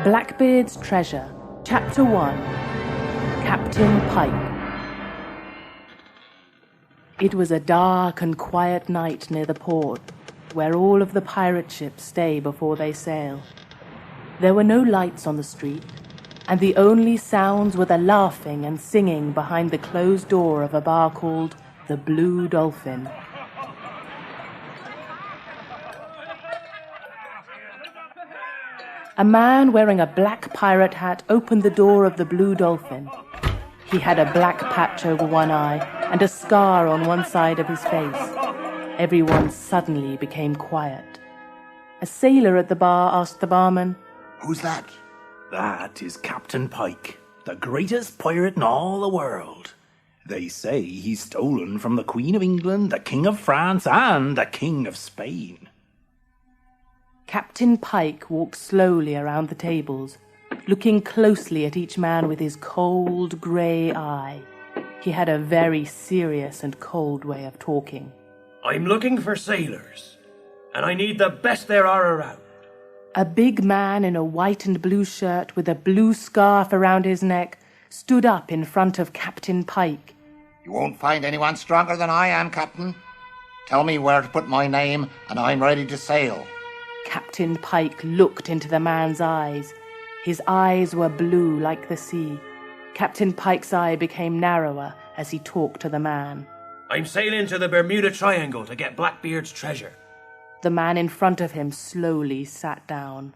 Blackbeard's Treasure, Chapter 1, Captain Pike. It was a dark and quiet night near the port, where all of the pirate ships stay before they sail. There were no lights on the street, and the only sounds were the laughing and singing behind the closed door of a bar called the Blue Dolphin. A man wearing a black pirate hat opened the door of the Blue Dolphin. He had a black patch over one eye and a scar on one side of his face. Everyone suddenly became quiet. A sailor at the bar asked the barman, "Who's that?" That is Captain Pike, the greatest pirate in all the world. They say he's stolen from the Queen of England, the King of France, and the King of Spain. Captain Pike walked slowly around the tables, looking closely at each man with his cold, grey eye. He had a very serious and cold way of talking. "I'm looking for sailors, and I need the best there are around." A big man in a white and blue shirt with a blue scarf around his neck stood up in front of Captain Pike. "You won't find anyone stronger than I am, Captain. Tell me where to put my name, and I'm ready to sail." Captain Pike looked into the man's eyes. His eyes were blue like the sea. Captain Pike's eye became narrower as he talked to the man. "I'm sailing to the Bermuda Triangle to get Blackbeard's treasure." The man in front of him slowly sat down.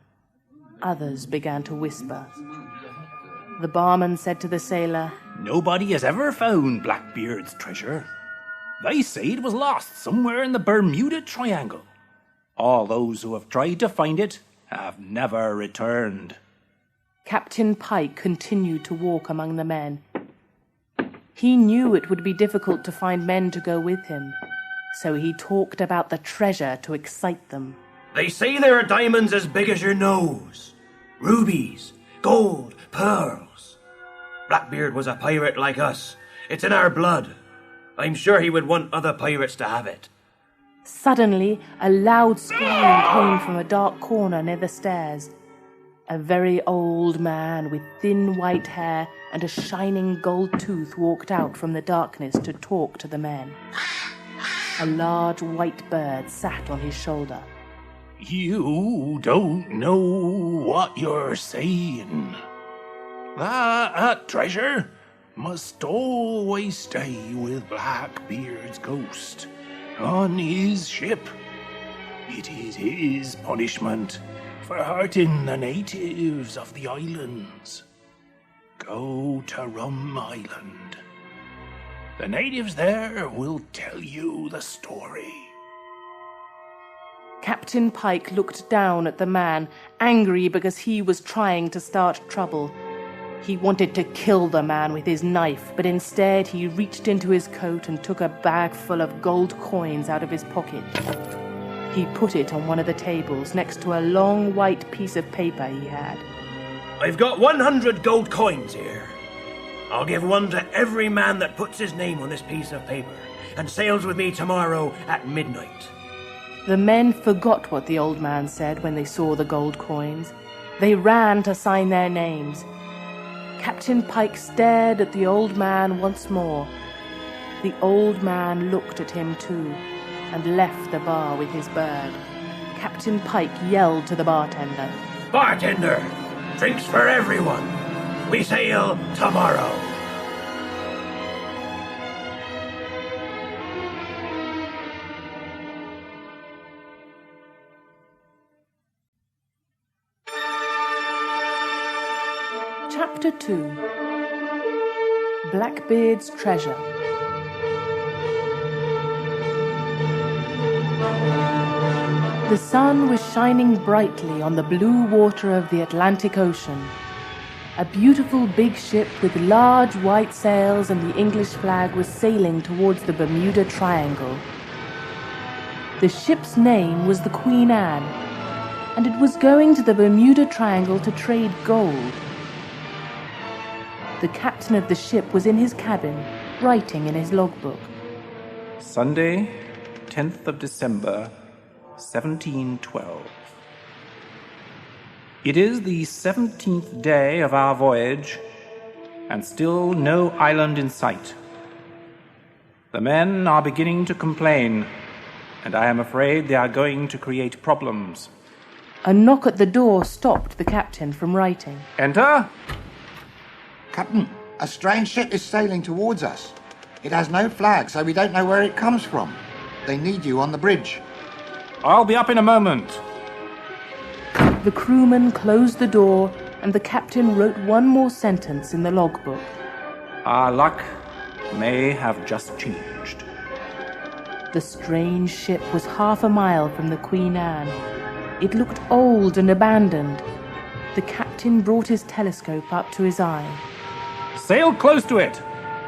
Others began to whisper. The barman said to the sailor, Nobody has ever found Blackbeard's treasure. They say it was lost somewhere in the Bermuda Triangle. All those who have tried to find it have never returned. Captain Pike continued to walk among the men. He knew it would be difficult to find men to go with him, so he talked about the treasure to excite them. "They say there are diamonds as big as your nose, rubies, gold, pearls. Blackbeard was a pirate like us. It's in our blood. I'm sure he would want other pirates to have it." Suddenly, a loud scream came from a dark corner near the stairs. A very old man with thin white hair and a shining gold tooth walked out from the darkness to talk to the men. A large white bird sat on his shoulder. You don't know what you're saying. That treasure must always stay with Blackbeard's ghost on his ship. It is his punishment for hurting the natives of the islands. Go to Rum Island. The natives there will tell you the story. Captain Pike looked down at the man, angry because he was trying to start trouble. He wanted to kill the man with his knife, but instead he reached into his coat and took a bag full of gold coins out of his pocket. He put it on one of the tables next to a long white piece of paper he had. "I've got 100 gold coins here. I'll give one to every man that puts his name on this piece of paper and sails with me tomorrow at midnight." The men forgot what the old man said when they saw the gold coins. They ran to sign their names. Captain Pike stared at the old man once more. The old man looked at him too, and left the bar with his bird. Captain Pike yelled to the bartender, "Bartender, drinks for everyone. We sail tomorrow." Chapter 2, Blackbeard's Treasure. The sun was shining brightly on the blue water of the Atlantic Ocean. A beautiful big ship with large white sails and the English flag was sailing towards the Bermuda Triangle. The ship's name was the Queen Anne, and it was going to the Bermuda Triangle to trade gold. The captain of the ship was in his cabin, writing in his logbook. Sunday, 10th of December, 1712. It is the 17th day of our voyage, and still no island in sight. The men are beginning to complain, and I am afraid they are going to create problems. A knock at the door stopped the captain from writing. Enter? Captain, a strange ship is sailing towards us. It has no flag, so we don't know where it comes from. They need you on the bridge. I'll be up in a moment. The crewman closed the door, and the captain wrote one more sentence in the logbook. Our luck may have just changed. The strange ship was half a mile from the Queen Anne. It looked old and abandoned. The captain brought his telescope up to his eye. Sail close to it,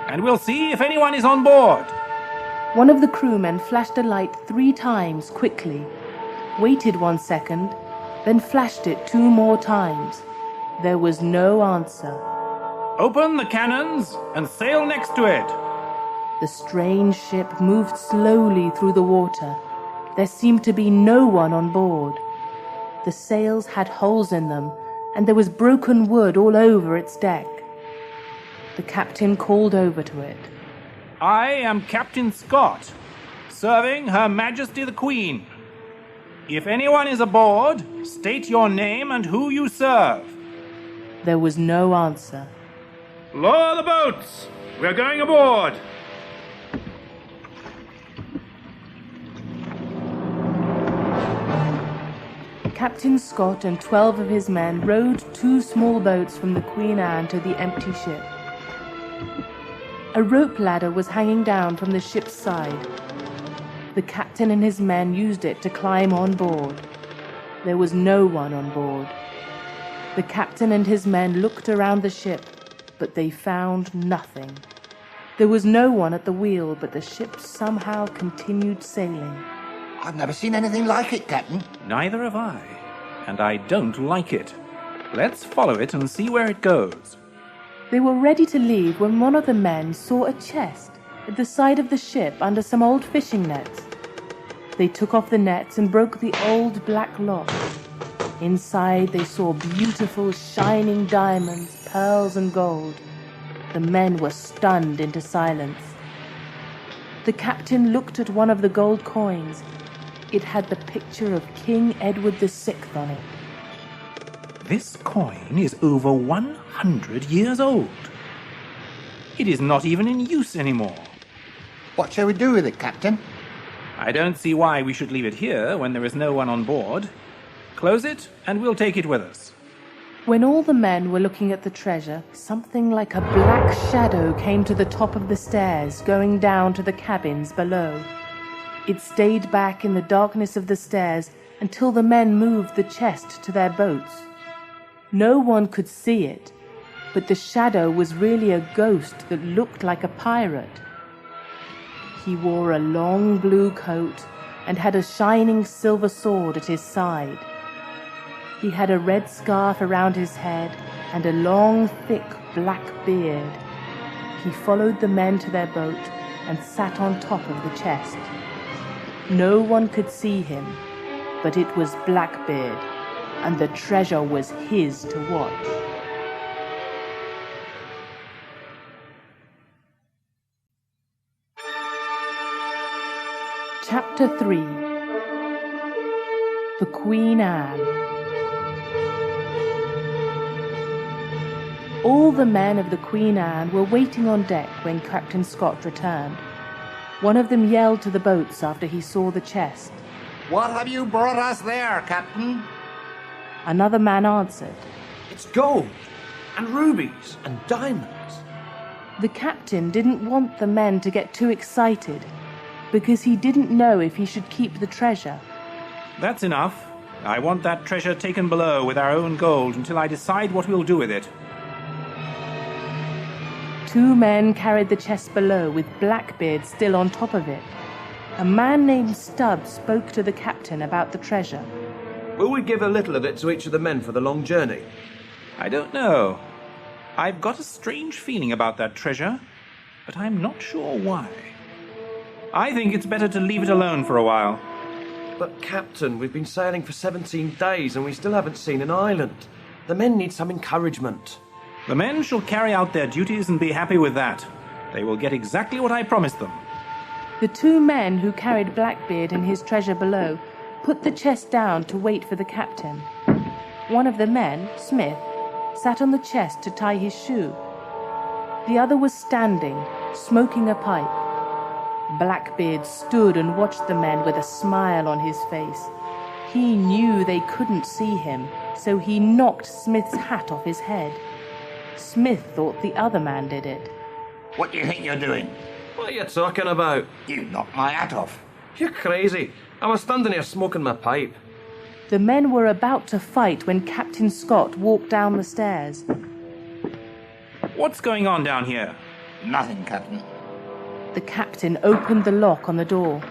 and we'll see if anyone is on board. One of the crewmen flashed a light 3 times quickly, waited 1 second, then flashed it 2 more times. There was no answer. Open the cannons and sail next to it. The strange ship moved slowly through the water. There seemed to be no one on board. The sails had holes in them, and there was broken wood all over its deck. The captain called over to it. I am Captain Scott, serving Her Majesty the Queen. If anyone is aboard, state your name and who you serve. There was no answer. Lower the boats! We're going aboard! Captain Scott and 12 of his men rowed 2 small boats from the Queen Anne to the empty ship. A rope ladder was hanging down from the ship's side. The captain and his men used it to climb on board. There was no one on board. The captain and his men looked around the ship, but they found nothing. There was no one at the wheel, but the ship somehow continued sailing. I've never seen anything like it, Captain. Neither have I, and I don't like it. Let's follow it and see where it goes. They were ready to leave when one of the men saw a chest at the side of the ship under some old fishing nets. They took off the nets and broke the old black lock. Inside they saw beautiful shining diamonds, pearls and gold. The men were stunned into silence. The captain looked at one of the gold coins. It had the picture of King Edward VI on it. This coin is over 100 years old. It is not even in use anymore. What shall we do with it, Captain? I don't see why we should leave it here when there is no one on board. Close it, and we'll take it with us. When all the men were looking at the treasure, something like a black shadow came to the top of the stairs, going down to the cabins below. It stayed back in the darkness of the stairs until the men moved the chest to their boats. No one could see it, but the shadow was really a ghost that looked like a pirate. He wore a long blue coat and had a shining silver sword at his side. He had a red scarf around his head and a long, thick black beard. He followed the men to their boat and sat on top of the chest. No one could see him, but it was Blackbeard, and the treasure was his to watch. Chapter 3. The Queen Anne. All the men of the Queen Anne were waiting on deck when Captain Scott returned. One of them yelled to the boats after he saw the chest. What have you brought us there, Captain? Another man answered. It's gold, and rubies, and diamonds. The captain didn't want the men to get too excited, because he didn't know if he should keep the treasure. That's enough. I want that treasure taken below with our own gold until I decide what we'll do with it. 2 men carried the chest below with Blackbeard still on top of it. A man named Stubbs spoke to the captain about the treasure. Will we give a little of it to each of the men for the long journey? I don't know. I've got a strange feeling about that treasure, but I'm not sure why. I think it's better to leave it alone for a while. But, Captain, we've been sailing for 17 days and we still haven't seen an island. The men need some encouragement. The men shall carry out their duties and be happy with that. They will get exactly what I promised them. The two men who carried Blackbeard and his treasure below put the chest down to wait for the captain. One of the men, Smith, sat on the chest to tie his shoe. The other was standing, smoking a pipe. Blackbeard stood and watched the men with a smile on his face. He knew they couldn't see him, so he knocked Smith's hat off his head. Smith thought the other man did it. What do you think you're doing? What are you talking about? You knocked my hat off. You're crazy. I was standing here smoking my pipe. The men were about to fight when Captain Scott walked down the stairs. What's going on down here? Nothing, Captain. The captain opened the lock on the door.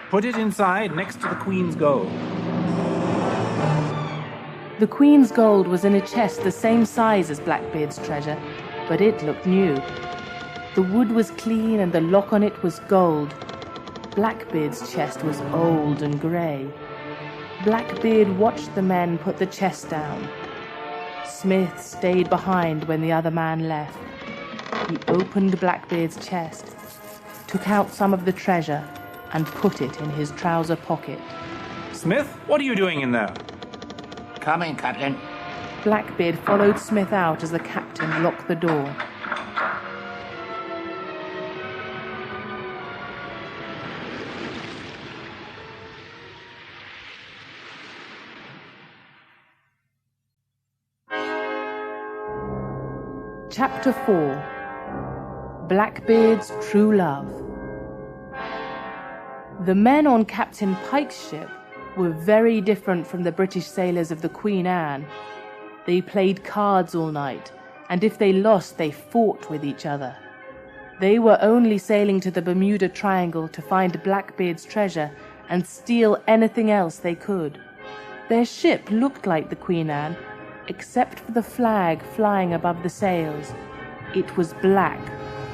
Put it inside next to the Queen's gold. The Queen's gold was in a chest the same size as Blackbeard's treasure, but it looked new. The wood was clean and the lock on it was gold. Blackbeard's chest was old and grey. Blackbeard watched the men put the chest down. Smith stayed behind when the other man left. He opened Blackbeard's chest, took out some of the treasure, and put it in his trouser pocket. Smith, what are you doing in there? Coming, Captain. Blackbeard followed Smith out as the captain locked the door. Chapter 4. Blackbeard's True Love. The men on Captain Pike's ship were very different from the British sailors of the Queen Anne. They played cards all night, and if they lost, they fought with each other. They were only sailing to the Bermuda Triangle to find Blackbeard's treasure and steal anything else they could. Their ship looked like the Queen Anne, except for the flag flying above the sails. It was black,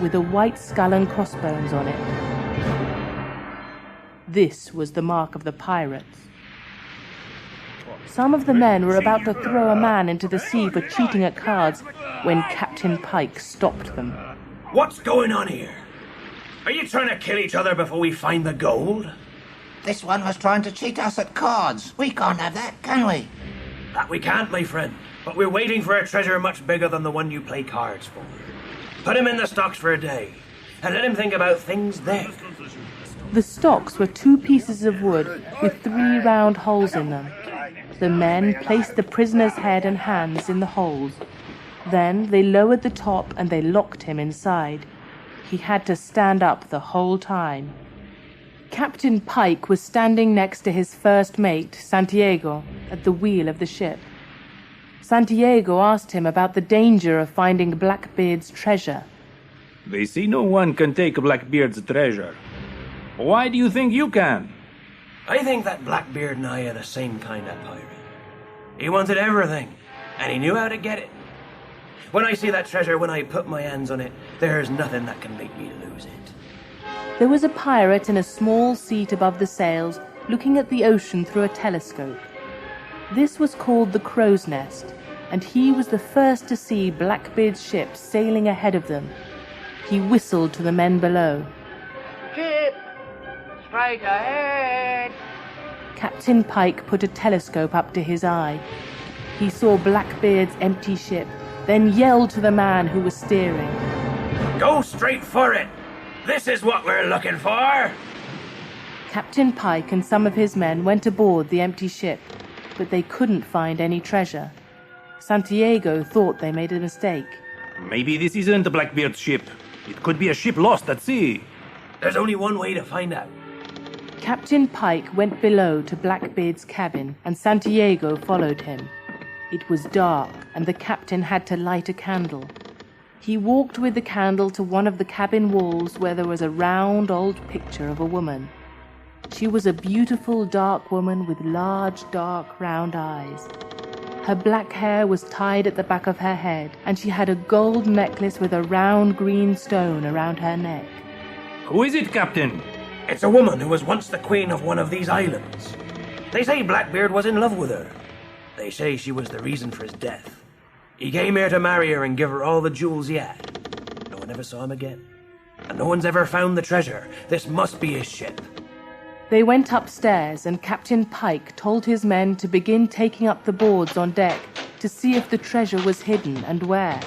with a white skull and crossbones on it. This was the mark of the pirates. Some of the men were about to throw a man into the sea for cheating at cards when Captain Pike stopped them. What's going on here? Are you trying to kill each other before we find the gold? This one was trying to cheat us at cards. We can't have that, can we? That we can't, my friend. But we're waiting for a treasure much bigger than the one you play cards for. Put him in the stocks for a day, and let him think about things there. The stocks were 2 pieces of wood with 3 round holes in them. The men placed the prisoner's head and hands in the holes. Then they lowered the top and they locked him inside. He had to stand up the whole time. Captain Pike was standing next to his first mate, Santiago, at the wheel of the ship. Santiago asked him about the danger of finding Blackbeard's treasure. They say no one can take Blackbeard's treasure. Why do you think you can? I think that Blackbeard and I are the same kind of pirate. He wanted everything, and he knew how to get it. When I see that treasure, when I put my hands on it, there's nothing that can make me lose it. There was a pirate in a small seat above the sails, looking at the ocean through a telescope. This was called the Crow's Nest, and he was the first to see Blackbeard's ship sailing ahead of them. He whistled to the men below. Ship! Straight ahead! Captain Pike put a telescope up to his eye. He saw Blackbeard's empty ship, then yelled to the man who was steering. Go straight for it! This is what we're looking for! Captain Pike and some of his men went aboard the empty ship, but they couldn't find any treasure. Santiago thought they made a mistake. Maybe this isn't Blackbeard's ship. It could be a ship lost at sea. There's only one way to find out. Captain Pike went below to Blackbeard's cabin, and Santiago followed him. It was dark, and the captain had to light a candle. He walked with the candle to one of the cabin walls where there was a round old picture of a woman. She was a beautiful dark woman with large dark round eyes. Her black hair was tied at the back of her head, and she had a gold necklace with a round green stone around her neck. Who is it, Captain? It's a woman who was once the queen of one of these islands. They say Blackbeard was in love with her. They say she was the reason for his death. He came here to marry her and give her all the jewels he had. No one ever saw him again. And no one's ever found the treasure. This must be his ship. They went upstairs, and Captain Pike told his men to begin taking up the boards on deck to see if the treasure was hidden and where.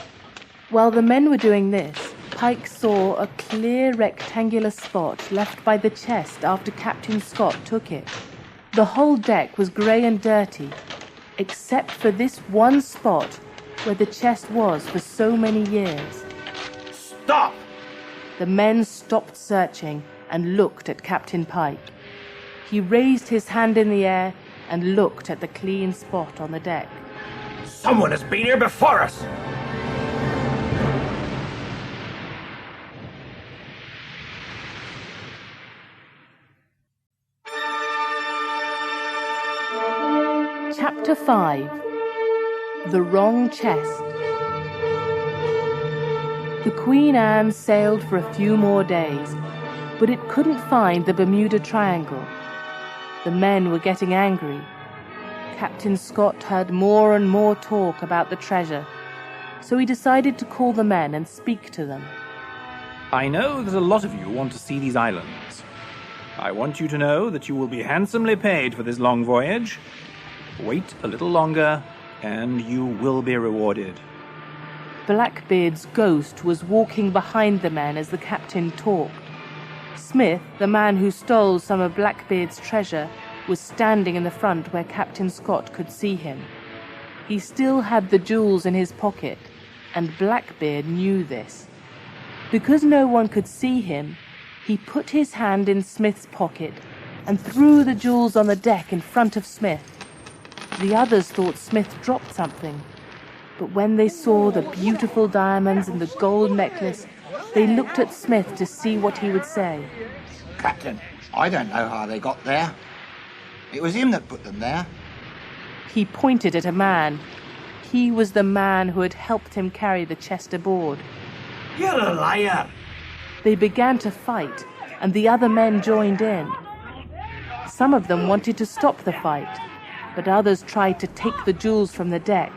While the men were doing this, Pike saw a clear rectangular spot left by the chest after Captain Scott took it. The whole deck was grey and dirty, except for this one spot where the chest was for so many years. Stop! The men stopped searching and looked at Captain Pike. He raised his hand in the air and looked at the clean spot on the deck. Someone has been here before us! Chapter 5. The Wrong Chest. The Queen Anne sailed for a few more days, but it couldn't find the Bermuda Triangle. The men were getting angry. Captain Scott heard more and more talk about the treasure, so he decided to call the men and speak to them. I know that a lot of you want to see these islands. I want you to know that you will be handsomely paid for this long voyage. Wait a little longer, and you will be rewarded. Blackbeard's ghost was walking behind the men as the captain talked. Smith, the man who stole some of Blackbeard's treasure, was standing in the front where Captain Scott could see him. He still had the jewels in his pocket, and Blackbeard knew this. Because no one could see him, he put his hand in Smith's pocket and threw the jewels on the deck in front of Smith. The others thought Smith dropped something, but when they saw the beautiful diamonds and the gold necklace, they looked at Smith to see what he would say. Captain, I don't know how they got there. It was him that put them there. He pointed at a man. He was the man who had helped him carry the chest aboard. You're a liar! They began to fight, and the other men joined in. Some of them wanted to stop the fight, but others tried to take the jewels from the deck.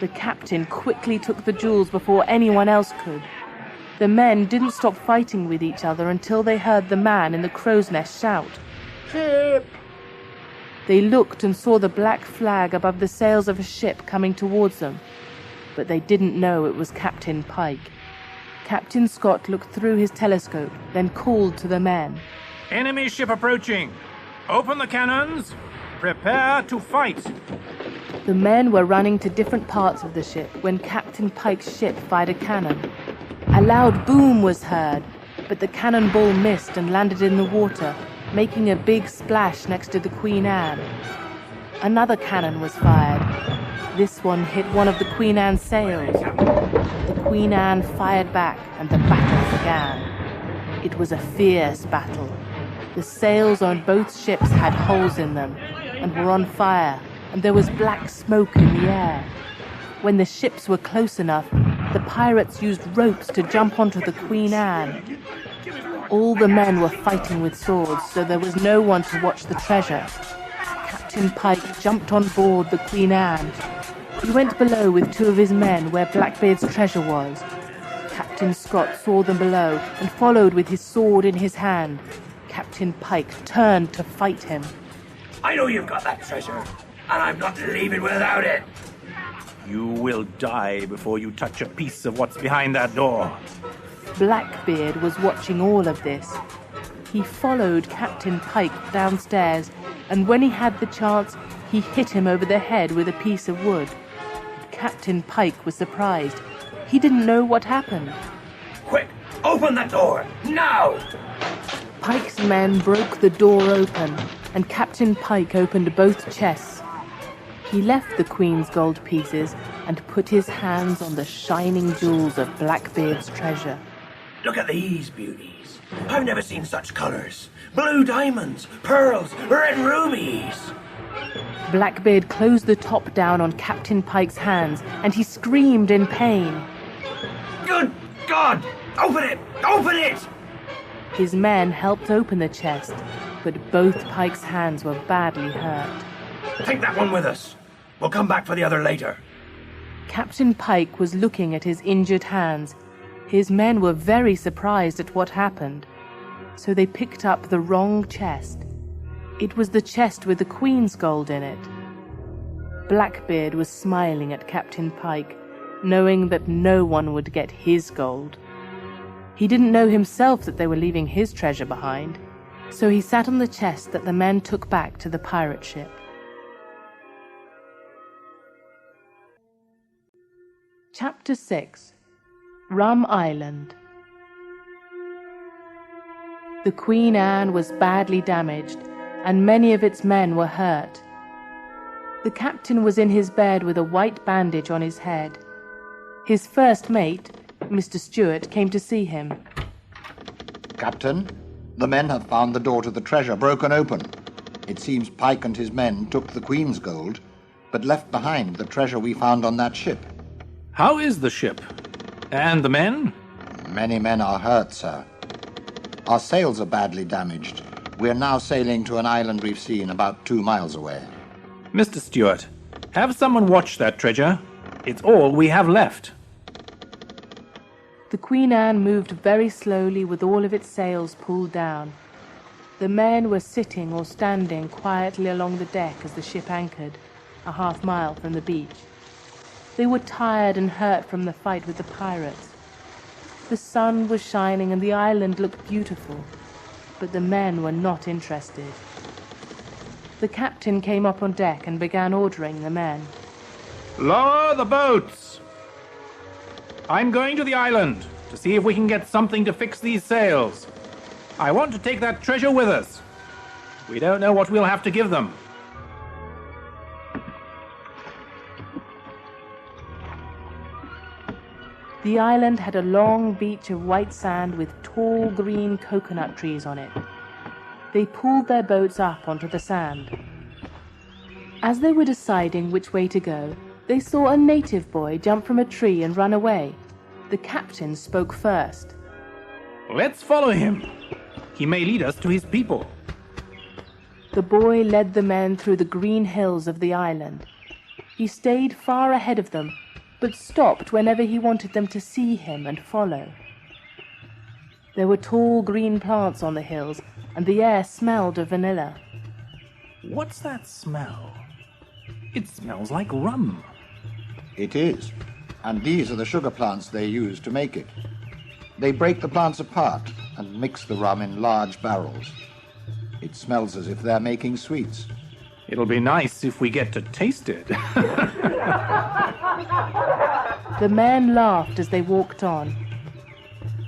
The captain quickly took the jewels before anyone else could. The men didn't stop fighting with each other until they heard the man in the crow's nest shout, "Ship!" They looked and saw the black flag above the sails of a ship coming towards them, but they didn't know it was Captain Pike. Captain Scott looked through his telescope, then called to the men. Enemy ship approaching! Open the cannons! Prepare to fight! The men were running to different parts of the ship when Captain Pike's ship fired a cannon. A loud boom was heard, but the cannonball missed and landed in the water, making a big splash next to the Queen Anne. Another cannon was fired. This one hit one of the Queen Anne's sails. The Queen Anne fired back, and the battle began. It was a fierce battle. The sails on both ships had holes in them and were on fire, and there was black smoke in the air. When the ships were close enough, the pirates used ropes to jump onto the Queen Anne. All the men were fighting with swords, so there was no one to watch the treasure. Captain Pike jumped on board the Queen Anne. He went below with two of his men where Blackbeard's treasure was. Captain Scott saw them below and followed with his sword in his hand. Captain Pike turned to fight him. I know you've got that treasure, and I'm not leaving without it. You will die before you touch a piece of what's behind that door. Blackbeard was watching all of this. He followed Captain Pike downstairs, and when he had the chance, he hit him over the head with a piece of wood. Captain Pike was surprised. He didn't know what happened. Quick, open that door, now! Pike's men broke the door open, and Captain Pike opened both chests. He left the Queen's gold pieces and put his hands on the shining jewels of Blackbeard's treasure. Look at these beauties. I've never seen such colors. Blue diamonds, pearls, red rubies. Blackbeard closed the top down on Captain Pike's hands, and he screamed in pain. Good God! Open it! Open it! His men helped open the chest. but both Pike's hands were badly hurt. Take that one with us. We'll come back for the other later. Captain Pike was looking at his injured hands. His men were very surprised at what happened, so they picked up the wrong chest. It was the chest with the Queen's gold in it. Blackbeard was smiling at Captain Pike, knowing that no one would get his gold. He didn't know himself that they were leaving his treasure behind, so he sat on the chest that the men took back to the pirate ship. Chapter 6. Rum Island. The Queen Anne was badly damaged, and many of its men were hurt. The captain was in his bed with a white bandage on his head. His first mate, Mr. Stewart, came to see him. Captain, the men have found the door to the treasure broken open. It seems Pike and his men took the Queen's gold, but left behind the treasure we found on that ship. How is the ship? And the men? Many men are hurt, sir. Our sails are badly damaged. We are now sailing to an island we've seen about 2 miles away. Mr. Stewart, have someone watch that treasure. It's all we have left. The Queen Anne moved very slowly with all of its sails pulled down. The men were sitting or standing quietly along the deck as the ship anchored, a half-mile from the beach. They were tired and hurt from the fight with the pirates. The sun was shining and the island looked beautiful, but the men were not interested. The captain came up on deck and began ordering the men. Lower the boats! I'm going to the island to see if we can get something to fix these sails. I want to take that treasure with us. We don't know what we'll have to give them. The island had a long beach of white sand with tall green coconut trees on it. They pulled their boats up onto the sand. As they were deciding which way to go, they saw a native boy jump from a tree and run away. The captain spoke first. Let's follow him. He may lead us to his people. The boy led the men through the green hills of the island. He stayed far ahead of them, but stopped whenever he wanted them to see him and follow. There were tall green plants on the hills, and the air smelled of vanilla. What's that smell? It smells like rum. It is, and these are the sugar plants they use to make it. They break the plants apart and mix the rum in large barrels. It smells as if they're making sweets. It'll be nice if we get to taste it. The men laughed as they walked on.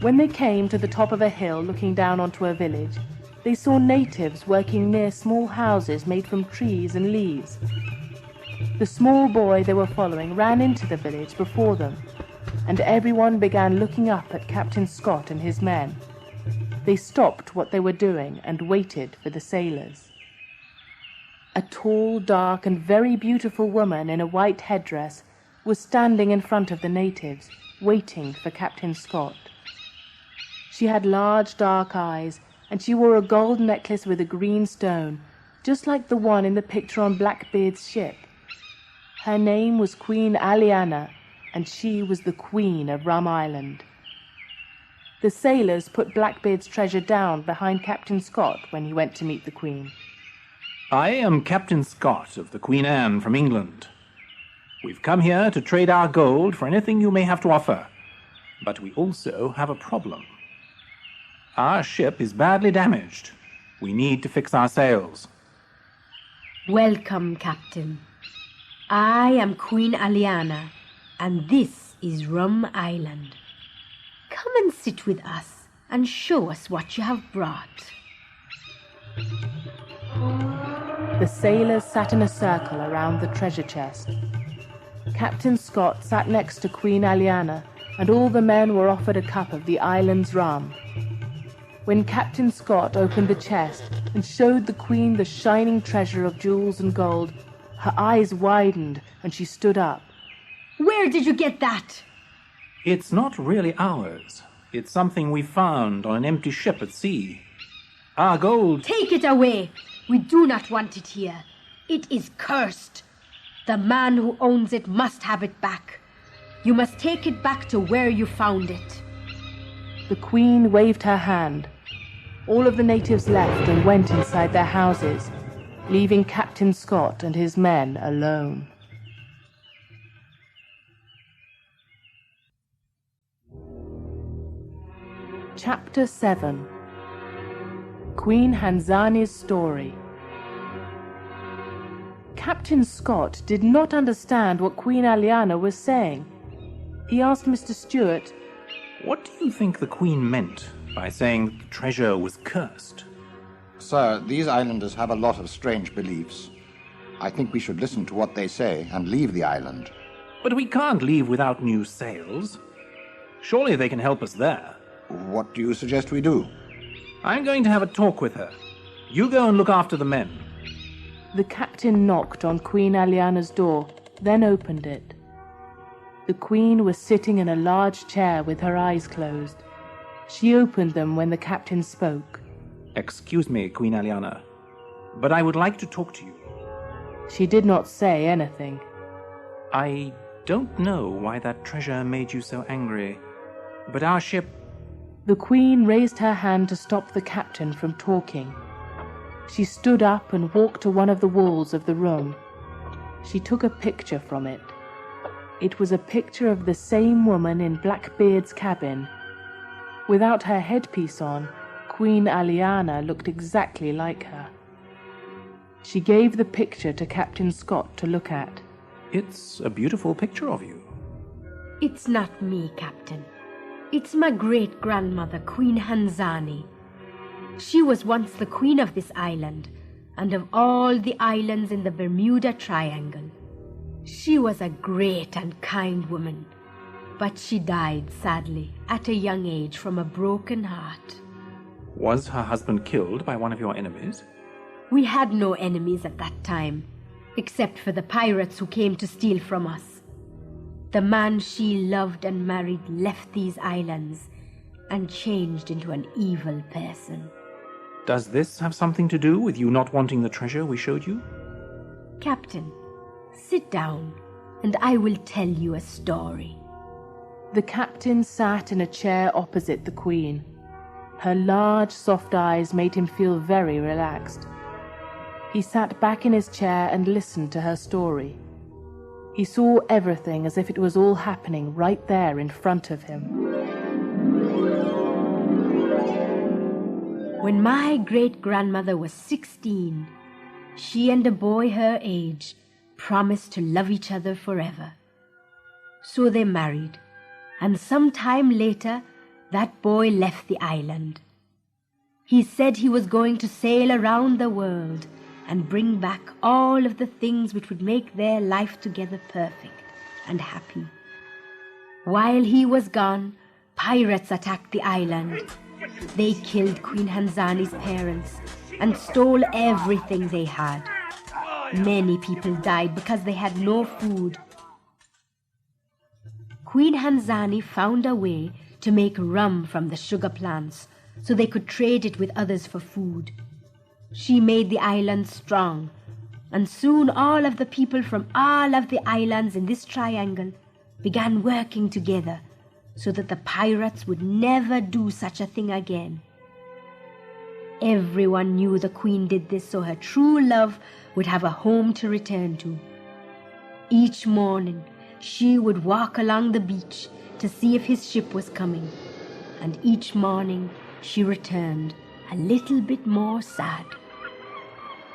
When they came to the top of a hill looking down onto a village, they saw natives working near small houses made from trees and leaves. The small boy they were following ran into the village before them, and everyone began looking up at Captain Scott and his men. They stopped what they were doing and waited for the sailors. A tall, dark, and very beautiful woman in a white headdress was standing in front of the natives, waiting for Captain Scott. She had large, dark eyes, and she wore a gold necklace with a green stone, just like the one in the picture on Blackbeard's ship. Her name was Queen Aliana, and she was the Queen of Rum Island. The sailors put Blackbeard's treasure down behind Captain Scott when he went to meet the Queen. I am Captain Scott of the Queen Anne from England. We've come here to trade our gold for anything you may have to offer, but we also have a problem. Our ship is badly damaged. We need to fix our sails. Welcome, Captain. I am Queen Aliana, and this is Rum Island. Come and sit with us and show us what you have brought. The sailors sat in a circle around the treasure chest. Captain Scott sat next to Queen Aliana, and all the men were offered a cup of the island's rum. When Captain Scott opened the chest and showed the Queen the shining treasure of jewels and gold, her eyes widened and she stood up. Where did you get that? It's not really ours. It's something we found on an empty ship at sea. Our gold. Take it away. We do not want it here. It is cursed. The man who owns it must have it back. You must take it back to where you found it. The Queen waved her hand. All of the natives left and went inside their houses, leaving Captain Scott and his men alone. Chapter 7. Queen Hanzani's Story. Captain Scott did not understand what Queen Aliana was saying. He asked Mr. Stewart, What do you think the Queen meant by saying that the treasure was cursed? Sir, these islanders have a lot of strange beliefs. I think we should listen to what they say and leave the island. But we can't leave without new sails. Surely they can help us there. What do you suggest we do? I'm going to have a talk with her. You go and look after the men. The captain knocked on Queen Aliana's door, then opened it. The Queen was sitting in a large chair with her eyes closed. She opened them when the captain spoke. Excuse me, Queen Aliana, but I would like to talk to you. She did not say anything. I don't know why that treasure made you so angry, but our ship... The Queen raised her hand to stop the captain from talking. She stood up and walked to one of the walls of the room. She took a picture from it. It was a picture of the same woman in Blackbeard's cabin. Without her headpiece on, Queen Aliana looked exactly like her. She gave the picture to Captain Scott to look at. It's a beautiful picture of you. It's not me, Captain. It's my great-grandmother, Queen Hanzani. She was once the queen of this island, and of all the islands in the Bermuda Triangle. She was a great and kind woman, but she died, sadly, at a young age from a broken heart. Was her husband killed by one of your enemies? We had no enemies at that time, except for the pirates who came to steal from us. The man she loved and married left these islands and changed into an evil person. Does this have something to do with you not wanting the treasure we showed you? Captain, sit down and I will tell you a story. The captain sat in a chair opposite the Queen. Her large, soft eyes made him feel very relaxed. He sat back in his chair and listened to her story. He saw everything as if it was all happening right there in front of him. When my great-grandmother was 16, she and a boy her age promised to love each other forever. So they married, and some time later, that boy left the island. He said he was going to sail around the world and bring back all of the things which would make their life together perfect and happy. While he was gone, pirates attacked the island. They killed Queen Hanzani's parents and stole everything they had. Many people died because they had no food. Queen Hanzani found a way to make rum from the sugar plants so they could trade it with others for food. She made the island strong, and soon all of the people from all of the islands in this triangle began working together so that the pirates would never do such a thing again. Everyone knew the Queen did this so her true love would have a home to return to. Each morning, she would walk along the beach to see if his ship was coming, and each morning she returned a little bit more sad.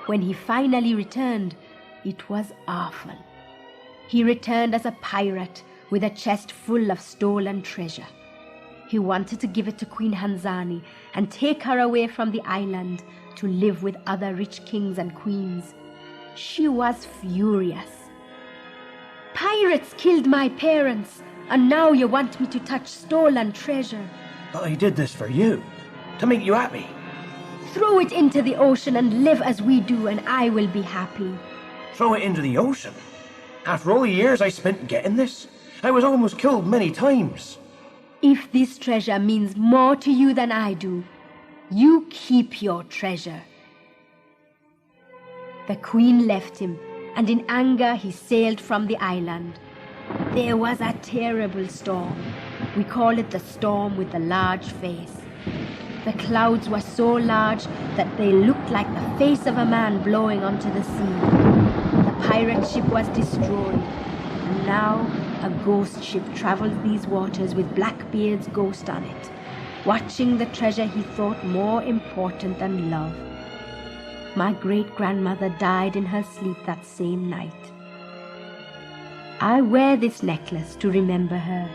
When he finally returned, it was awful. He returned as a pirate with a chest full of stolen treasure. He wanted to give it to Queen Hanzani and take her away from the island to live with other rich kings and queens. She was furious. Pirates killed my parents, and now you want me to touch stolen treasure. But I did this for you, to make you happy. Throw it into the ocean and live as we do, and I will be happy. Throw it into the ocean? After all the years I spent getting this, I was almost killed many times. If this treasure means more to you than I do, You keep your treasure." The Queen left him, and in anger he sailed from the island. There was a terrible storm. We call it the storm with the large face. The clouds were so large that they looked like the face of a man blowing onto the sea. The pirate ship was destroyed, and now a ghost ship travels these waters with Blackbeard's ghost on it, watching the treasure he thought more important than love. My great-grandmother died in her sleep that same night. I wear this necklace to remember her.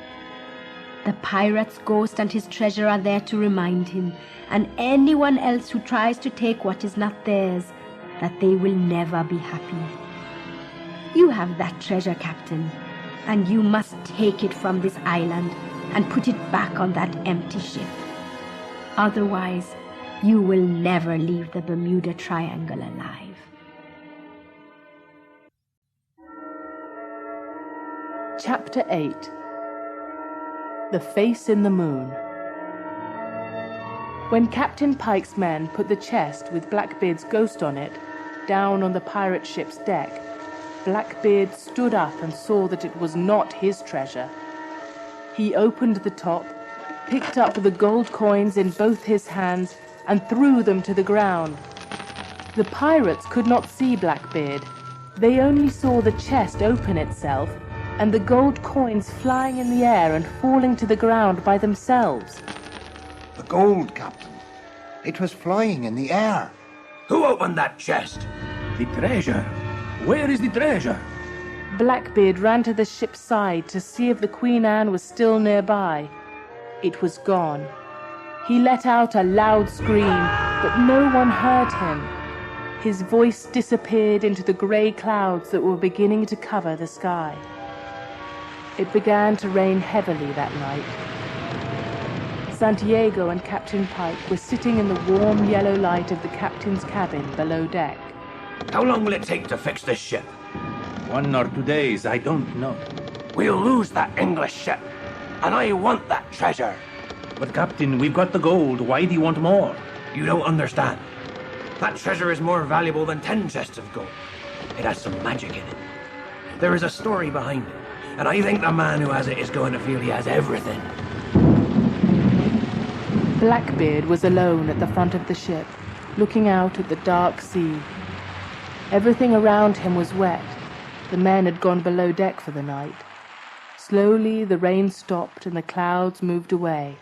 The pirate's ghost and his treasure are there to remind him, and anyone else who tries to take what is not theirs, that they will never be happy. You have that treasure, Captain, and you must take it from this island and put it back on that empty ship. Otherwise, you will never leave the Bermuda Triangle alive. Chapter 8. The Face in the Moon. When Captain Pike's men put the chest with Blackbeard's ghost on it down on the pirate ship's deck, Blackbeard stood up and saw that it was not his treasure. He opened the top, picked up the gold coins in both his hands, and threw them to the ground. The pirates could not see Blackbeard. They only saw the chest open itself and the gold coins flying in the air and falling to the ground by themselves. The gold, Captain. It was flying in the air. Who opened that chest? The treasure. Where is the treasure? Blackbeard ran to the ship's side to see if the Queen Anne was still nearby. It was gone. He let out a loud scream, but no one heard him. His voice disappeared into the grey clouds that were beginning to cover the sky. It began to rain heavily that night. Santiago and Captain Pike were sitting in the warm yellow light of the captain's cabin below deck. How long will it take to fix this ship? 1 or 2 days, I don't know. We'll lose that English ship, and I want that treasure. But Captain, we've got the gold. Why do you want more? You don't understand. That treasure is more valuable than 10 chests of gold. It has some magic in it. There is a story behind it, and I think the man who has it is going to feel he has everything. Blackbeard was alone at the front of the ship, looking out at the dark sea. Everything around him was wet. The men had gone below deck for the night. Slowly the rain stopped and the clouds moved away.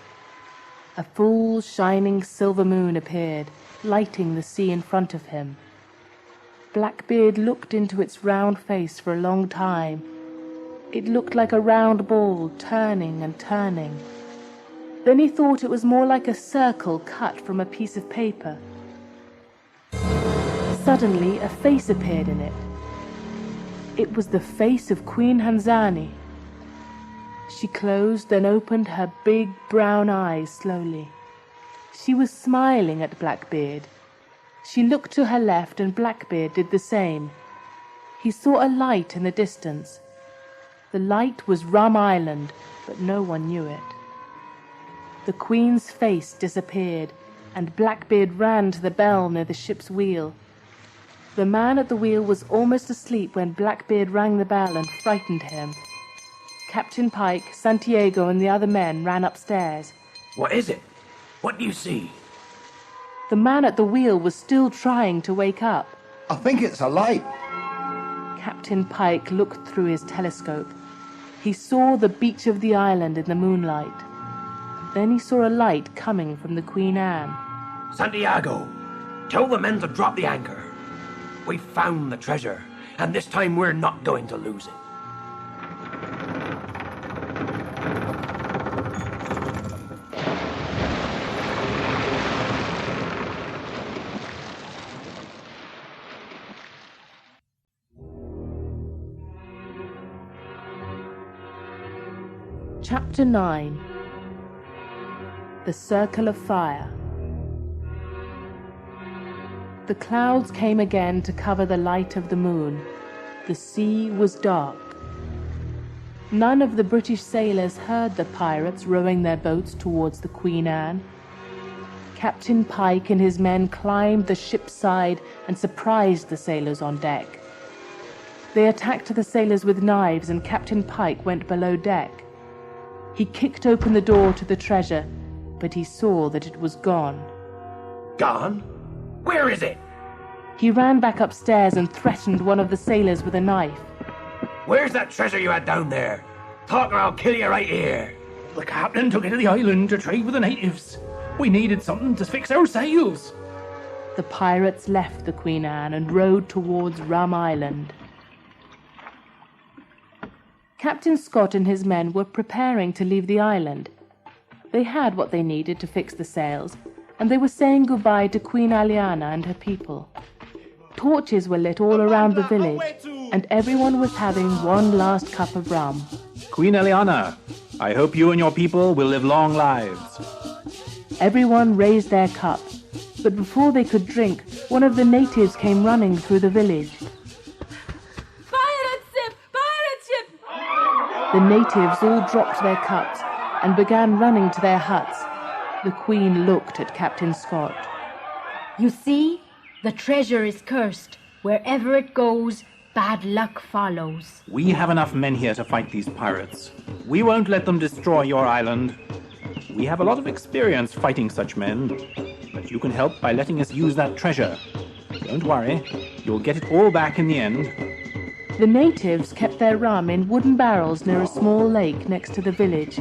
A full, shining silver moon appeared, lighting the sea in front of him. Blackbeard looked into its round face for a long time. It looked like a round ball, turning and turning. Then he thought it was more like a circle cut from a piece of paper. Suddenly, a face appeared in it. It was the face of Queen Hanzani. She closed and opened her big brown eyes slowly. She was smiling at Blackbeard. She looked to her left and Blackbeard did the same. He saw a light in the distance. The light was Rum Island, but no one knew it. The Queen's face disappeared, and Blackbeard ran to the bell near the ship's wheel. The man at the wheel was almost asleep when Blackbeard rang the bell and frightened him. Captain Pike, Santiago, and the other men ran upstairs. What is it? What do you see? The man at the wheel was still trying to wake up. I think it's a light. Captain Pike looked through his telescope. He saw the beach of the island in the moonlight. Then he saw a light coming from the Queen Anne. Santiago, tell the men to drop the anchor. We found the treasure, and this time we're not going to lose it. Chapter 9. The Circle of Fire. The clouds came again to cover the light of the moon. The sea was dark. None of the British sailors heard the pirates rowing their boats towards the Queen Anne. Captain Pike and his men climbed the ship's side and surprised the sailors on deck. They attacked the sailors with knives, and Captain Pike went below deck. He kicked open the door to the treasure, but he saw that it was gone. Gone? Where is it? He ran back upstairs and threatened one of the sailors with a knife. Where's that treasure you had down there? Talk or I'll kill you right here. The captain took it to the island to trade with the natives. We needed something to fix our sails. The pirates left the Queen Anne and rowed towards Rum Island. Captain Scott and his men were preparing to leave the island. They had what they needed to fix the sails, and they were saying goodbye to Queen Aliana and her people. Torches were lit all around the village, and everyone was having one last cup of rum. Queen Eliana, I hope you and your people will live long lives. Everyone raised their cups, but before they could drink, one of the natives came running through the village. Pirate ship! Pirate ship! The natives all dropped their cups and began running to their huts. The Queen looked at Captain Scott. You see, the treasure is cursed. Wherever it goes, bad luck follows. We have enough men here to fight these pirates. We won't let them destroy your island. We have a lot of experience fighting such men, but you can help by letting us use that treasure. Don't worry, you'll get it all back in the end. The natives kept their rum in wooden barrels near a small lake next to the village.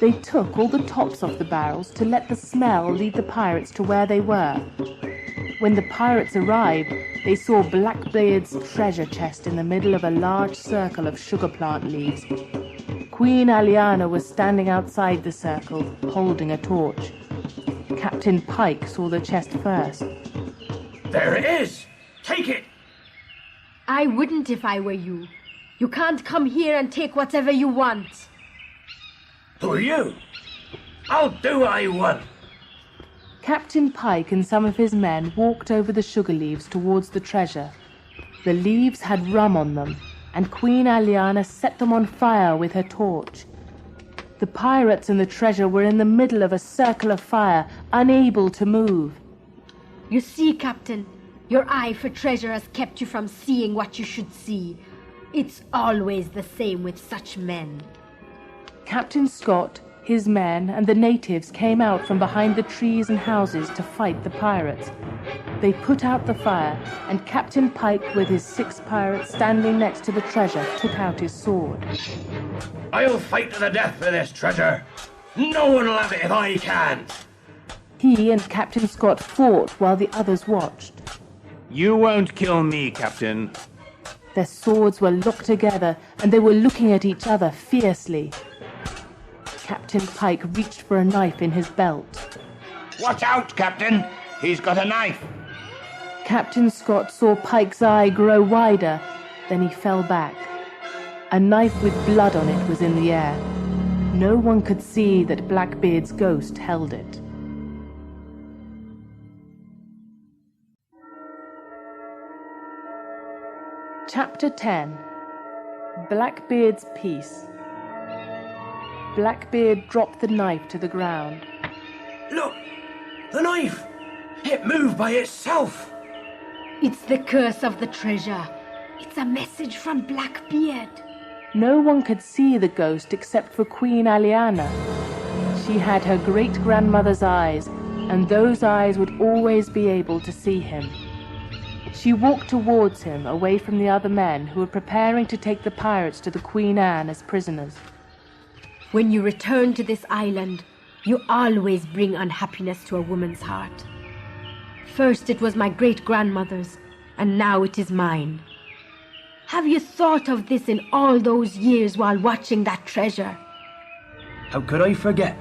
They took all the tops off the barrels to let the smell lead the pirates to where they were. When the pirates arrived, they saw Blackbeard's treasure chest in the middle of a large circle of sugar plant leaves. Queen Aliana was standing outside the circle, holding a torch. Captain Pike saw the chest first. There it is! Take it! I wouldn't if I were you. You can't come here and take whatever you want. Who are you? I'll do what I want. Captain Pike and some of his men walked over the sugar leaves towards the treasure. The leaves had rum on them, and Queen Aliana set them on fire with her torch. The pirates and the treasure were in the middle of a circle of fire, unable to move. You see, Captain, your eye for treasure has kept you from seeing what you should see. It's always the same with such men. Captain Scott, his men, and the natives came out from behind the trees and houses to fight the pirates. They put out the fire, and Captain Pike, with his 6 pirates standing next to the treasure, took out his sword. I'll fight to the death for this treasure. No one will have it if I can't. He and Captain Scott fought while the others watched. You won't kill me, Captain. Their swords were locked together, and they were looking at each other fiercely. Captain Pike reached for a knife in his belt. Watch out, Captain! He's got a knife! Captain Scott saw Pike's eye grow wider, then he fell back. A knife with blood on it was in the air. No one could see that Blackbeard's ghost held it. Chapter 10. Blackbeard's Peace. Blackbeard dropped the knife to the ground. Look! The knife! It moved by itself! It's the curse of the treasure. It's a message from Blackbeard. No one could see the ghost except for Queen Aliana. She had her great-grandmother's eyes, and those eyes would always be able to see him. She walked towards him, away from the other men who were preparing to take the pirates to the Queen Anne as prisoners. When you return to this island, you always bring unhappiness to a woman's heart. First it was my great-grandmother's, and now it is mine. Have you thought of this in all those years while watching that treasure? How could I forget?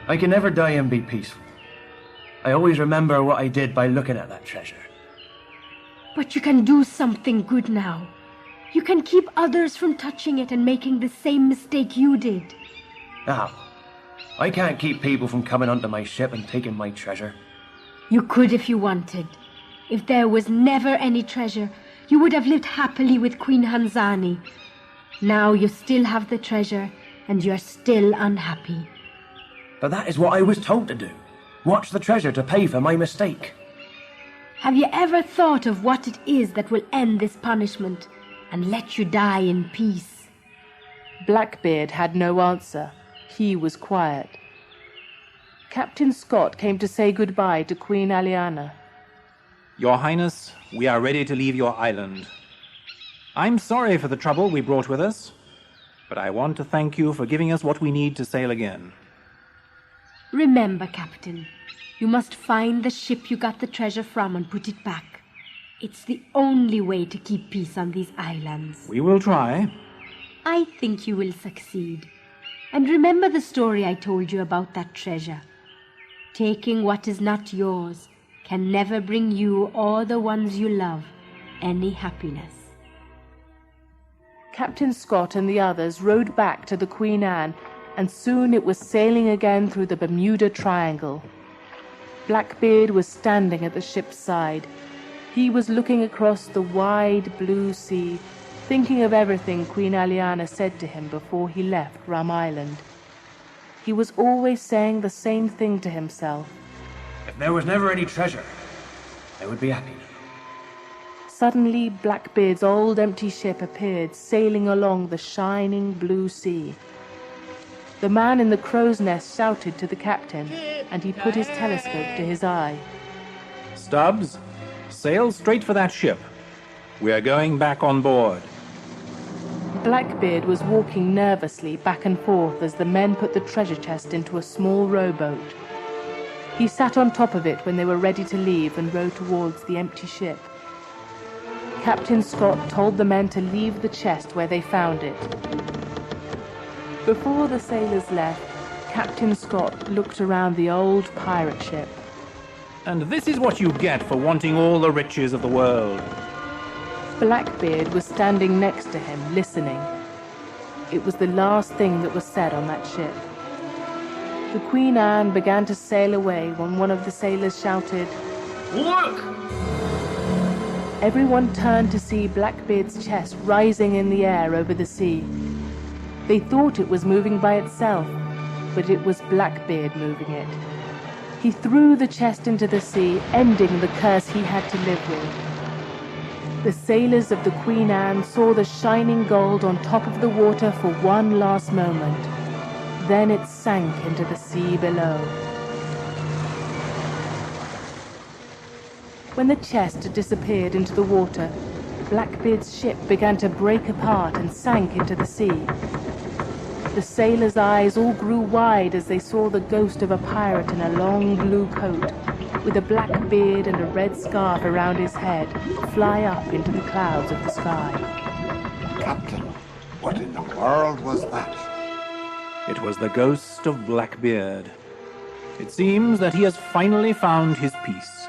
I can never die and be peaceful. I always remember what I did by looking at that treasure. But you can do something good now. You can keep others from touching it and making the same mistake you did. Now, I can't keep people from coming onto my ship and taking my treasure. You could if you wanted. If there was never any treasure, you would have lived happily with Queen Hanzani. Now you still have the treasure, and you're still unhappy. But that is what I was told to do. Watch the treasure to pay for my mistake. Have you ever thought of what it is that will end this punishment and let you die in peace? Blackbeard had no answer. He was quiet. Captain Scott came to say goodbye to Queen Aliana. Your Highness, we are ready to leave your island. I'm sorry for the trouble we brought with us, but I want to thank you for giving us what we need to sail again. Remember, Captain, you must find the ship you got the treasure from and put it back. It's the only way to keep peace on these islands. We will try. I think you will succeed. And remember the story I told you about that treasure. Taking what is not yours can never bring you or the ones you love any happiness. Captain Scott and the others rowed back to the Queen Anne, and soon it was sailing again through the Bermuda Triangle. Blackbeard was standing at the ship's side. He was looking across the wide blue sea, thinking of everything Queen Aliana said to him before he left Rum Island. He was always saying the same thing to himself. If there was never any treasure, I would be happy. Suddenly, Blackbeard's old empty ship appeared, sailing along the shining blue sea. The man in the crow's nest shouted to the captain, and he put his telescope to his eye. Stubbs, sail straight for that ship. We are going back on board. Blackbeard was walking nervously back and forth as the men put the treasure chest into a small rowboat. He sat on top of it when they were ready to leave and rowed towards the empty ship. Captain Scott told the men to leave the chest where they found it. Before the sailors left, Captain Scott looked around the old pirate ship. And this is what you get for wanting all the riches of the world. Blackbeard was standing next to him, listening. It was the last thing that was said on that ship. The Queen Anne began to sail away when one of the sailors shouted, Look! Everyone turned to see Blackbeard's chest rising in the air over the sea. They thought it was moving by itself, but it was Blackbeard moving it. He threw the chest into the sea, ending the curse he had to live with. The sailors of the Queen Anne saw the shining gold on top of the water for one last moment. Then it sank into the sea below. When the chest had disappeared into the water, Blackbeard's ship began to break apart and sank into the sea. The sailors' eyes all grew wide as they saw the ghost of a pirate in a long blue coat, with a black beard and a red scarf around his head, fly up into the clouds of the sky. Captain, what in the world was that? It was the ghost of Blackbeard. It seems that he has finally found his peace.